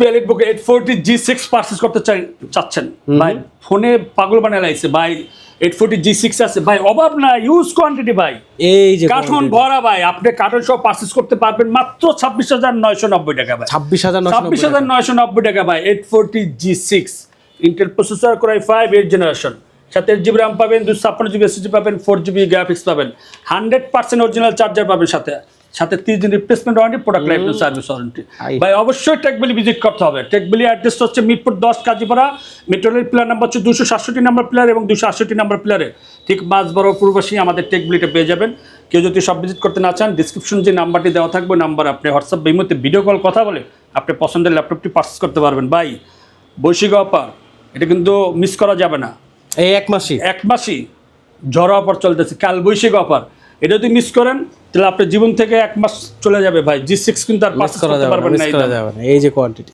HP EliteBook 840 G6 purchase করতে চাচ্ছেন ভাই, ফোনে পাগল বানায় লাইছে ভাই। 840 G6 আছে ভাই, অভাব না, ইউজ কোয়ান্টিটি ভাই, এই যে কার্টন ভরা ভাই। আপনি কার্টন সহ পারচেজ করতে পারবেন মাত্র 26,990 টাকা ভাই। 26,990 টাকা ভাই। 840 G6 Intel processor, core i5 8 generation, সাথে 8GB RAM পাবেন, 256GB SSD পাবেন, 4GB গ্রাফিক্স পাবেন, 100% অরিজিনাল চার্জার পাবেন, সাথে 30 দিন replacement warranty, product life time service warranty. ভাই অবশ্যই টেকবিলি ভিজিট করতে হবে। টেকবিলি অ্যাড্রেস হচ্ছে Mirpur 10 Kazipara, metro rail pillar number হচ্ছে 267 নাম্বার পিলার এবং 268 নাম্বার পিলারে ঠিক মাঝ বড় পূর্বশী আমাদের টেকবিলিটা পেয়ে যাবেন। কেউ যদি সব ভিজিট করতে না চান, ডিসক্রিপশন যে নাম্বারটি দেওয়া থাকবে নাম্বার আপনি হোয়াটসঅ্যাপ বিমতে ভিডিও কল কথা বলে আপনি পছন্দের ল্যাপটপটি পারচেজ করতে পারবেন। ভাই বৈশ্বিক অফার, এটা কিন্তু মিস করা যাবে না। এই এক মাসই ঝড় অফার চলতেছে, কাল বৈশ্বিক অফার। এটা যদি মিস করেন তাহলে আপনার জীবন থেকে 1 মাস চলে যাবে ভাই। G6 কিন্তু আর পারচেজ করতে পারবেন না। এই যে কোয়ান্টিটি